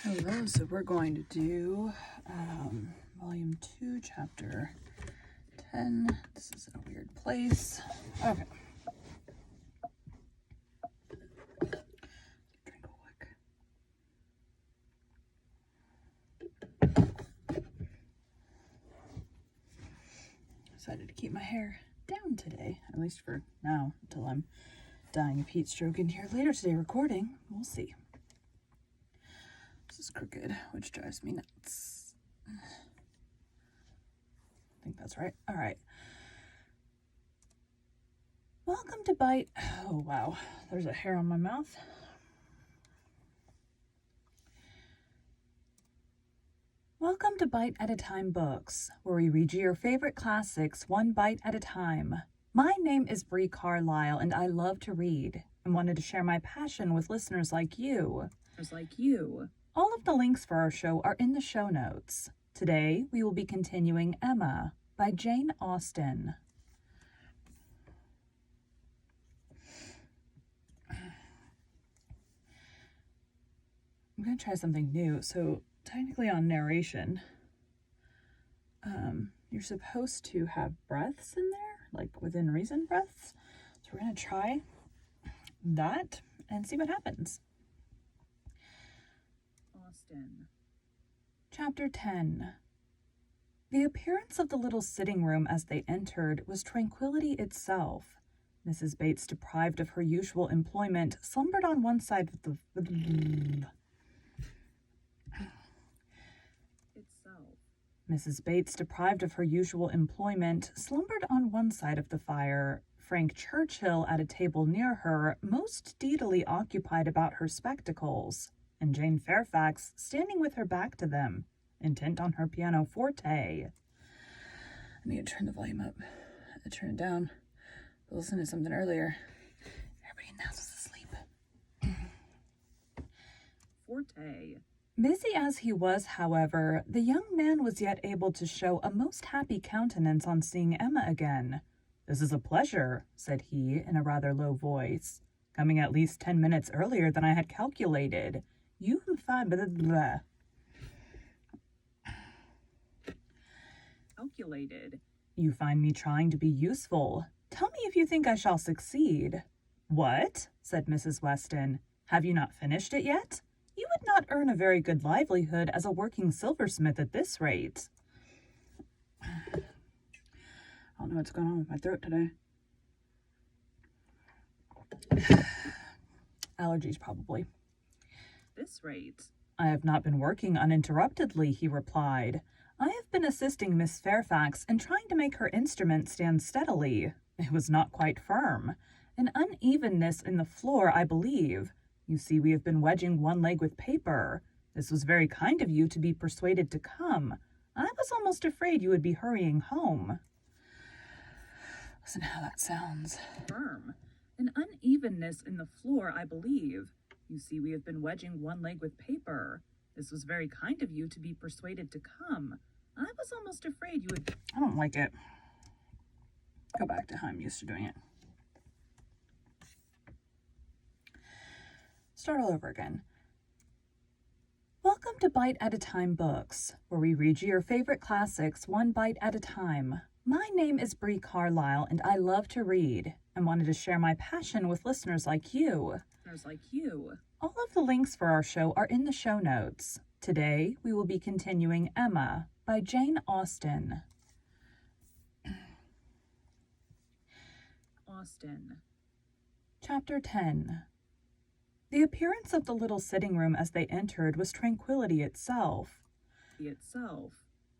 Hello, so we're going to do volume 2, chapter 10. This is in a weird place. Okay. Drink quick. Decided to keep my hair down today, at least for now, until I'm dying of heat stroke in here later today recording. We'll see. This is crooked, which drives me nuts. I think that's right. All right. Welcome to Bite. Oh, wow. There's a hair on my mouth. Welcome to Bite at a Time Books, where we read you your favorite classics one bite at a time. My name is Bree Carlisle, and I love to read and wanted to share my passion with listeners like you. All of the links for our show are in the show notes. Today, we will be continuing Emma by Jane Austen. I'm going to try something new. So, technically on narration, you're supposed to have breaths in there, like within reason breaths. So we're going to try that and see what happens. Austen. Chapter 10. The appearance of the little sitting room as they entered was tranquility itself. Mrs. Bates, deprived of her usual employment, slumbered on one side of the... Mrs. Bates, deprived of her usual employment, slumbered on one side of the fire. Frank Churchill, at a table near her, most deedily occupied about her spectacles, and Jane Fairfax, standing with her back to them, intent on her pianoforte. I need to turn the volume up. I turned it down. I listened to something earlier. Everybody in the house is asleep. Forte. Busy as he was, however, the young man was yet able to show a most happy countenance on seeing Emma again. "This is a pleasure," said he, in a rather low voice, "coming at least 10 minutes earlier than I had calculated. You find Calculated. You find me trying to be useful. Tell me if you think I shall succeed." "What?" said Mrs. Weston. "Have you not finished it yet? You would not earn a very good livelihood as a working silversmith at this rate." I don't know what's going on with my throat today. Allergies, probably. This rate. "I have not been working uninterruptedly," he replied. "I have been assisting Miss Fairfax in trying to make her instrument stand steadily. It was not quite firm. An unevenness in the floor, I believe. You see, we have been wedging one leg with paper. This was very kind of you to be persuaded to come. I was almost afraid you would be hurrying home." Listen how that sounds. Firm. An unevenness in the floor, I believe. You see, we have been wedging one leg with paper. This was very kind of you to be persuaded to come. I was almost afraid you would... I don't like it. Go back to how I'm used to doing it. Start all over again. Welcome to Bite at a Time Books, where we read you your favorite classics one bite at a time. My name is Bree Carlisle, and I love to read and wanted to share my passion with listeners like you. All of the links for our show are in the show notes. Today, we will be continuing Emma by Jane Austen. Austen. Chapter 10. The appearance of the little sitting room as they entered was tranquility itself.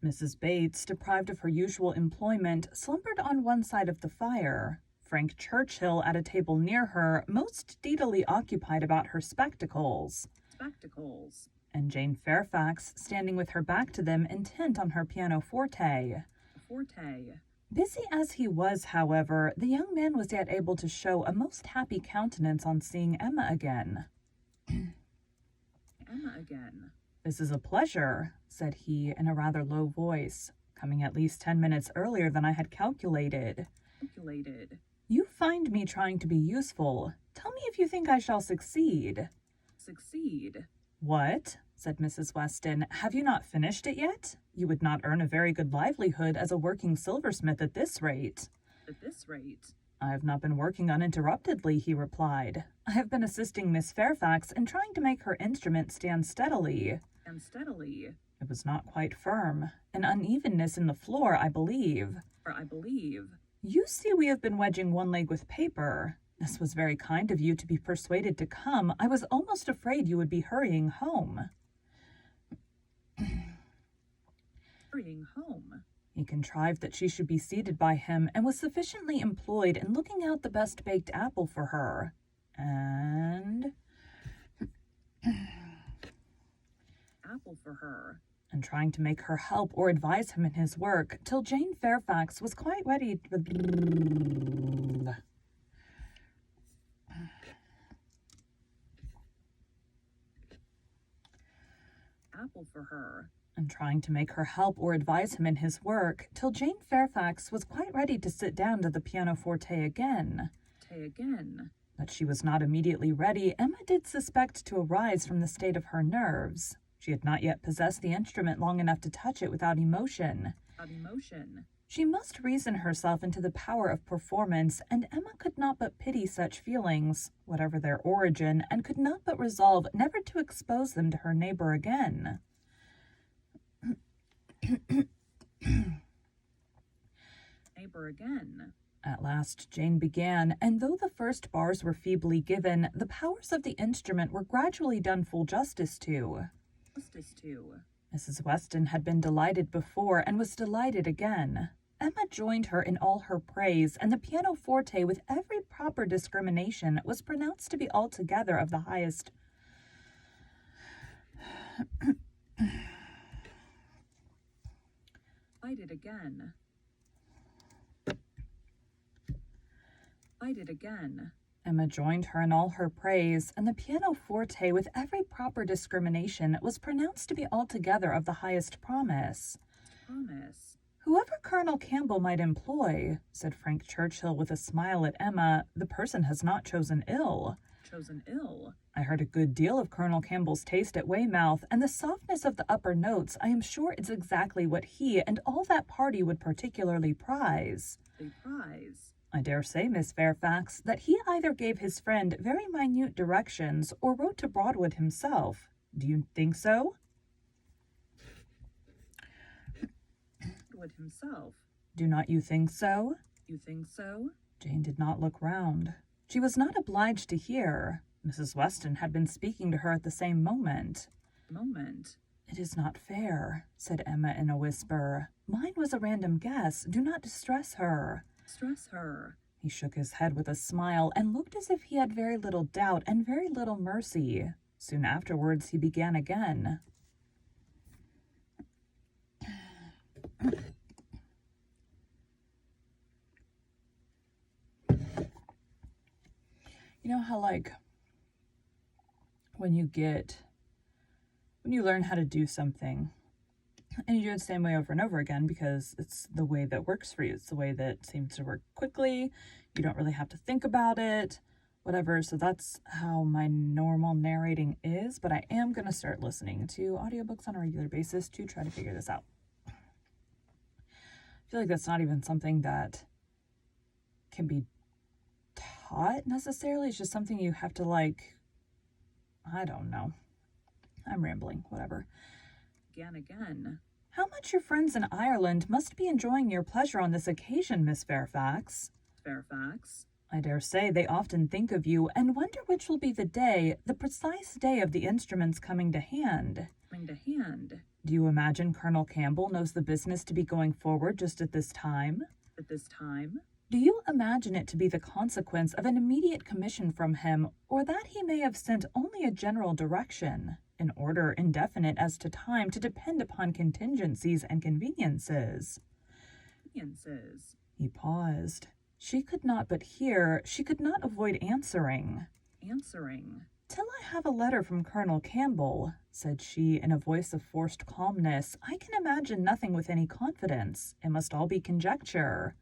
Mrs. Bates, deprived of her usual employment, slumbered on one side of the fire. Frank Churchill, at a table near her, most deedily occupied about her spectacles. And Jane Fairfax, standing with her back to them, intent on her pianoforte. Busy as he was, however, the young man was yet able to show a most happy countenance on seeing Emma again. "This is a pleasure," said he, in a rather low voice, "coming at least 10 minutes earlier than I had calculated. You find me trying to be useful. Tell me if you think I shall succeed." Succeed. "What?" said Mrs. Weston. "Have you not finished it yet? You would not earn a very good livelihood as a working silversmith at this rate." At this rate? "I have not been working uninterruptedly," he replied. "I have been assisting Miss Fairfax in trying to make her instrument stand steadily." And steadily. It was not quite firm. An unevenness in the floor, I believe. Or I believe. "You see we have been wedging one leg with paper. This was very kind of you to be persuaded to come. I was almost afraid you would be hurrying home." Hurrying home. He contrived that she should be seated by him and was sufficiently employed in looking out the best baked apple for her. Apple for her. And trying to make her help or advise him in his work, till Jane Fairfax was quite ready Apple for her. And trying to make her help or advise him in his work, till Jane Fairfax was quite ready to sit down to the pianoforte again. That she was not immediately ready, Emma did suspect to arise from the state of her nerves. She had not yet possessed the instrument long enough to touch it without emotion. She must reason herself into the power of performance, and Emma could not but pity such feelings, whatever their origin, and could not but resolve never to expose them to her neighbor again. At last Jane began, and though the first bars were feebly given, the powers of the instrument were gradually done full justice to. Mrs. Weston had been delighted before and was delighted again. Emma joined her in all her praise, and the pianoforte, with every proper discrimination, was pronounced to be altogether of the highest. Emma joined her in all her praise, and the pianoforte, with every proper discrimination, was pronounced to be altogether of the highest promise. "Whoever Colonel Campbell might employ," said Frank Churchill with a smile at Emma, "the person has not chosen ill." "I heard a good deal of Colonel Campbell's taste at Weymouth, and the softness of the upper notes, I am sure, is exactly what he and all that party would particularly prize." "I dare say, Miss Fairfax, that he either gave his friend very minute directions or wrote to Broadwood himself. Do you think so?" "Do not you think so?" Jane did not look round. She was not obliged to hear. Mrs. Weston had been speaking to her at the same moment. "It is not fair," said Emma in a whisper. "Mine was a random guess. Do not distress her." He shook his head with a smile and looked as if he had very little doubt and very little mercy. Soon afterwards he began again. You know how, when you learn how to do something, and you do it the same way over and over again because it's the way that works for you. It's the way that seems to work quickly. You don't really have to think about it, whatever. So that's how my normal narrating is, but I am going to start listening to audiobooks on a regular basis to try to figure this out. I feel like that's not even something that can be taught necessarily. It's just something you have to I don't know. I'm rambling, whatever. Again. "How much your friends in Ireland must be enjoying your pleasure on this occasion, Miss Fairfax." "I dare say they often think of you and wonder which will be the precise day of the instrument's coming to hand. Do you imagine Colonel Campbell knows the business to be going forward just at this time? Do you imagine it to be the consequence of an immediate commission from him, or that he may have sent only a general direction, an order indefinite as to time, to depend upon contingencies and conveniences?" He paused. She could not but hear. She could not avoid answering. "Till I have a letter from Colonel Campbell," said she in a voice of forced calmness, "I can imagine nothing with any confidence. It must all be conjecture."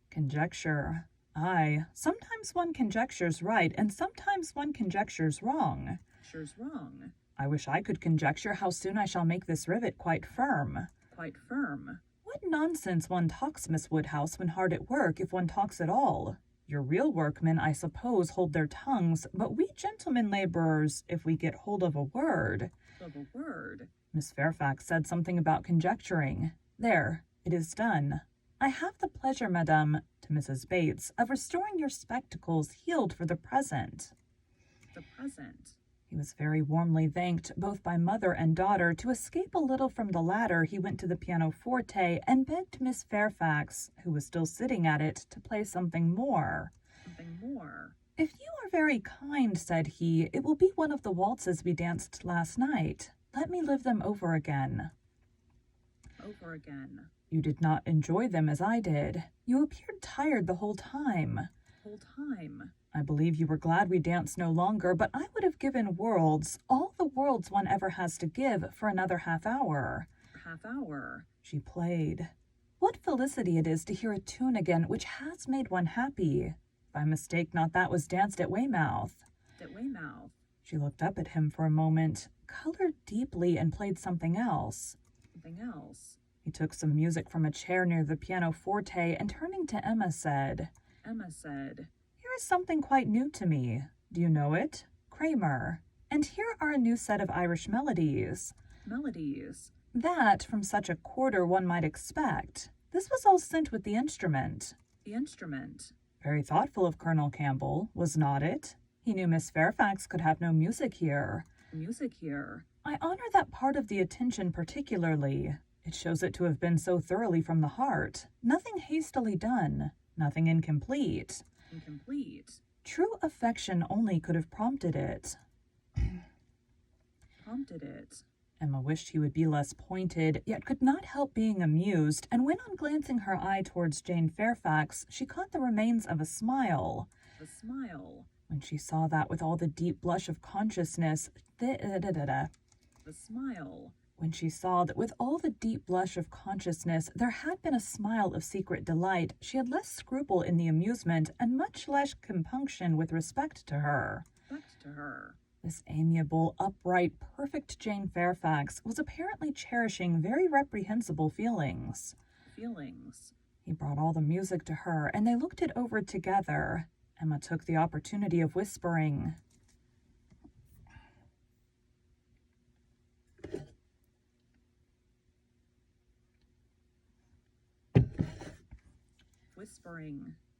Conjecture. Aye, sometimes one conjectures right, and sometimes one conjectures wrong. conjecture's wrong. I wish I could conjecture how soon I shall make this rivet quite firm. Quite firm. What nonsense one talks, Miss Woodhouse, when hard at work, if one talks at all. Your real workmen, I suppose, hold their tongues, but we gentlemen laborers, if we get hold of a word— Of a word. Miss Fairfax said something about conjecturing. There, it is done. I have the pleasure, madame, to Mrs. Bates, of restoring your spectacles healed for the present. The present. He was very warmly thanked both by mother and daughter. To escape a little from the latter, he went to the pianoforte and begged Miss Fairfax, who was still sitting at it, to play something more. Something more. If you are very kind, said he, it will be one of the waltzes we danced last night. Let me live them over again. Over again. You did not enjoy them as I did. You appeared tired the whole time. Whole time. I believe you were glad we danced no longer, but I would have given worlds, all the worlds one ever has to give, for another half hour. Half hour. She played. What felicity it is to hear a tune again which has made one happy. By mistake, not that was danced at Weymouth. At Weymouth. She looked up at him for a moment, colored deeply, and played something else. Something else. He took some music from a chair near the pianoforte and, turning to Emma, said, Emma said, Here is something quite new to me. Do you know it? Kramer. And here are a new set of Irish melodies. Melodies. That, from such a quarter, one might expect. This was all sent with the instrument. The instrument. Very thoughtful of Colonel Campbell, was not it? He knew Miss Fairfax could have no music here. Music here. I honor that part of the attention particularly. It shows it to have been so thoroughly from the heart. Nothing hastily done. Nothing incomplete. Incomplete. True affection only could have prompted it. Prompted it. Emma wished he would be less pointed, yet could not help being amused, and when on glancing her eye towards Jane Fairfax, she caught the remains of a smile. A smile. When she saw that with all the deep blush of consciousness, The smile. When she saw that with all the deep blush of consciousness there had been a smile of secret delight, she had less scruple in the amusement and much less compunction with respect to her. Respect to her. This amiable, upright, perfect Jane Fairfax was apparently cherishing very reprehensible feelings. Feelings. He brought all the music to her, and they looked it over together. Emma took the opportunity of whispering,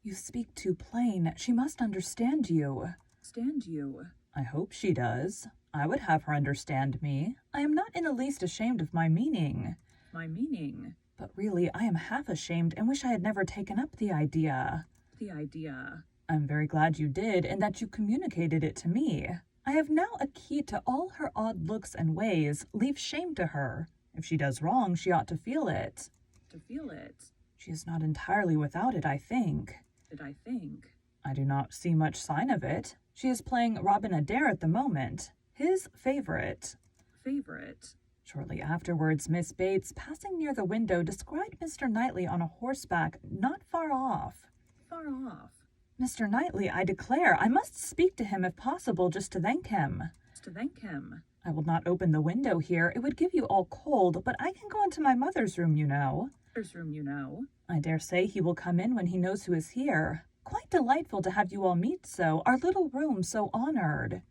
You speak too plain. She must understand you. Stand you. I hope she does. I would have her understand me. I am not in the least ashamed of my meaning. My meaning. But really, I am half ashamed and wish I had never taken up the idea. The idea. I'm very glad you did, and that you communicated it to me. I have now a key to all her odd looks and ways. Leave shame to her. If she does wrong, she ought to feel it. To feel it. She is not entirely without it, I think. Did I think? I do not see much sign of it. She is playing Robin Adair at the moment. His favorite. Favorite. Shortly afterwards, Miss Bates, passing near the window, descried Mr. Knightley on a horseback not far off. Far off. Mr. Knightley, I declare, I must speak to him if possible, just to thank him. To thank him. I will not open the window here. It would give you all cold, but I can go into my mother's room, you know. Mother's room, you know. I dare say he will come in when he knows who is here. Quite delightful to have you all meet so. Our little room so honored.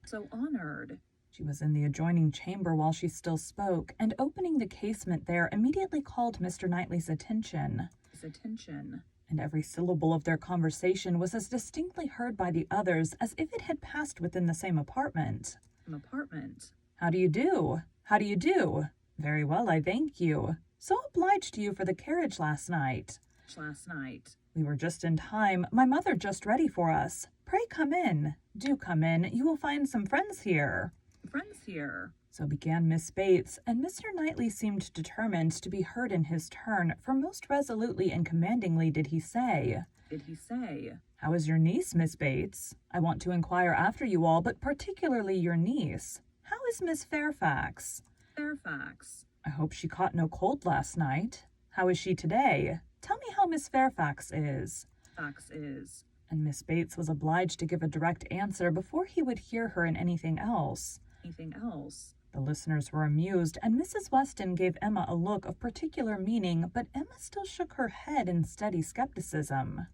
So honored. She was in the adjoining chamber while she still spoke, and opening the casement there immediately called Mr. Knightley's attention. His attention. And every syllable of their conversation was as distinctly heard by the others as if it had passed within the same apartment. An apartment. How do you do? How do you do? Very well, I thank you. So obliged to you for the carriage last night. Last night. We were just in time. My mother just ready for us. Pray come in. Do come in. You will find some friends here. Friends here. So began Miss Bates, and Mr. Knightley seemed determined to be heard in his turn, for most resolutely and commandingly did he say, Did he say? How is your niece, Miss Bates? I want to inquire after you all, but particularly your niece. How is Miss Fairfax? Fairfax. I hope she caught no cold last night. How is she today? Tell me how Miss Fairfax is. Fax is. And Miss Bates was obliged to give a direct answer before he would hear her in anything else. Anything else? The listeners were amused, and Mrs. Weston gave Emma a look of particular meaning, but Emma still shook her head in steady skepticism.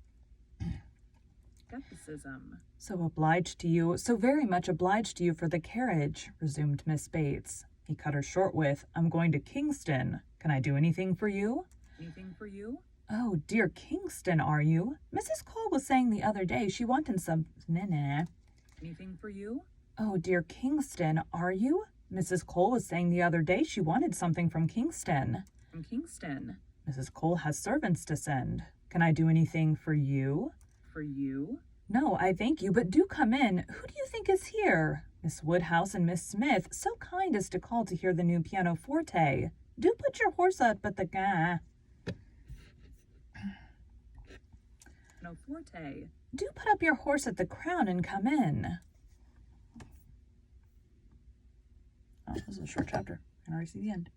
Skepticism. So obliged to you, so very much obliged to you for the carriage, resumed Miss Bates. He cut her short with, I'm going to Kingston. Can I do anything for you? Anything for you? Oh, dear Kingston, are you? Mrs. Cole was saying the other day she wanted some... Anything for you? Oh, dear Kingston, are you? Mrs. Cole was saying the other day she wanted something from Kingston. From Kingston. Mrs. Cole has servants to send. Can I do anything for you? For you? No, I thank you, but do come in. Who do you think is here? Miss Woodhouse and Miss Smith, so kind as to call to hear the new pianoforte. Do put your horse up at the Pianoforte. Do put up your horse at the Crown and come in. Oh, this is a short chapter. I can already see the end.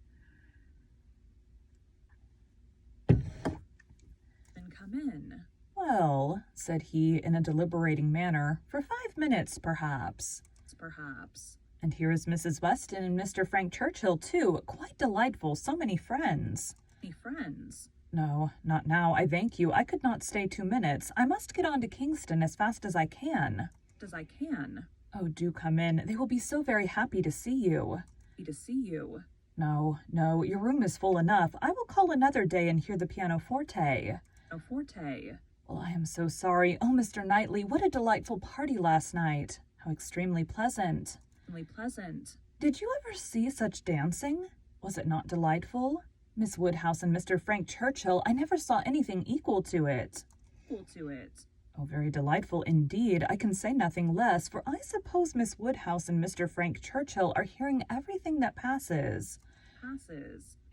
Then come in. Well, said he in a deliberating manner, for 5 minutes, perhaps. Perhaps. And here is Mrs. Weston and Mr. Frank Churchill, too. Quite delightful. So many friends. Any friends? No, not now, I thank you. I could not stay 2 minutes. I must get on to Kingston as fast as I can. As I can. Oh, do come in. They will be so very happy to see you. Happy to see you. No, your room is full enough. I will call another day and hear the pianoforte. Pianoforte. Well, I am so sorry. Oh, Mr. Knightley, what a delightful party last night. How extremely pleasant. Extremely pleasant. Did you ever see such dancing? Was it not delightful? Miss Woodhouse and Mr. Frank Churchill, I never saw anything equal to it. Equal to it. Oh, very delightful indeed. I can say nothing less, for I suppose Miss Woodhouse and Mr. Frank Churchill are hearing everything that passes.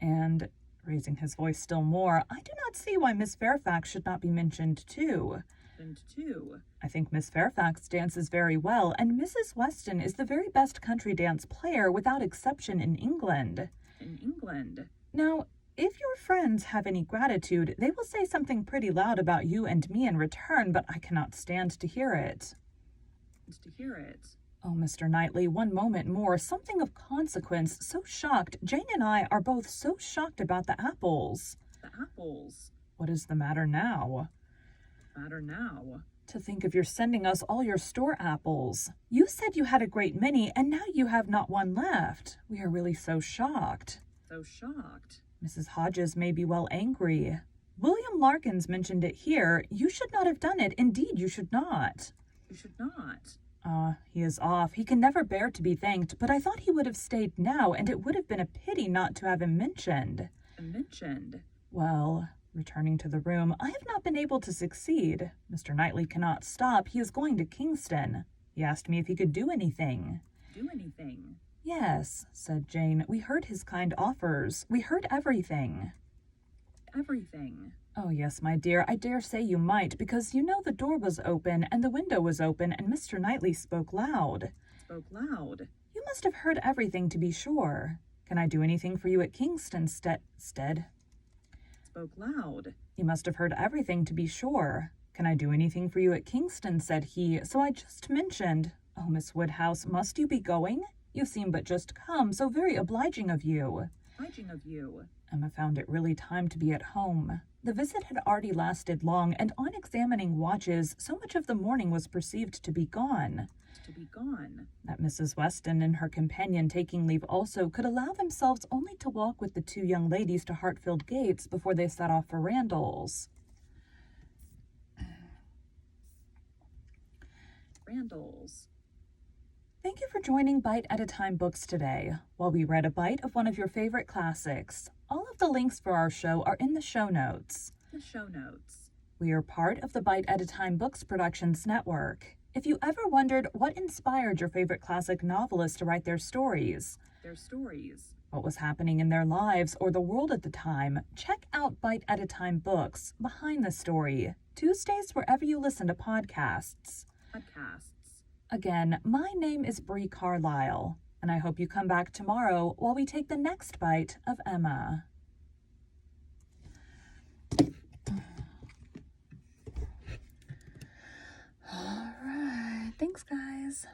And, raising his voice still more, I do not see why Miss Fairfax should not be mentioned too. I think Miss Fairfax dances very well, and Mrs. Weston is the very best country dance player without exception in England. In England? Now, if your friends have any gratitude, they will say something pretty loud about you and me in return, but I cannot stand to hear it. Oh, Mr. Knightley, one moment more. Something of consequence. So shocked. Jane and I are both so shocked about the apples. The apples? What is the matter now? To think of your sending us all your store apples. You said you had a great many, and now you have not one left. We are really so shocked. Mrs. Hodges may be well angry. William Larkins mentioned it here. You should not have done it. Indeed, you should not. He is off. He can never bear to be thanked, but I thought he would have stayed now, and it would have been a pity not to have him mentioned. Well, returning to the room, I have not been able to succeed. Mr. Knightley cannot stop. He is going to Kingston. He asked me if he could do anything. Yes, said Jane. We heard his kind offers. We heard everything. Oh, yes, my dear, I dare say you might, because you know the door was open and the window was open and Mr. Knightley spoke loud. You must have heard everything, to be sure. Can I do anything for you at Kingston, Stead? You must have heard everything, to be sure. Can I do anything for you at Kingston, said he, so I just mentioned. Oh, Miss Woodhouse, must you be going? You seem but just come, so very obliging of you. Emma found it really time to be at home. The visit had already lasted long, and on examining watches, so much of the morning was perceived to be gone. That Mrs. Weston and her companion taking leave also could allow themselves only to walk with the 2 young ladies to Hartfield Gates before they set off for Randalls. Thank you for joining Bite at a Time Books today, while we read a bite of one of your favorite classics. All of the links for our show are in the show notes. We are part of the Bite at a Time Books Productions Network. If you ever wondered what inspired your favorite classic novelists to write their stories, what was happening in their lives or the world at the time, check out Bite at a Time Books, Behind the Story, Tuesdays wherever you listen to podcasts. Again, my name is Bree Carlisle, and I hope you come back tomorrow while we take the next bite of Emma. Thanks, guys.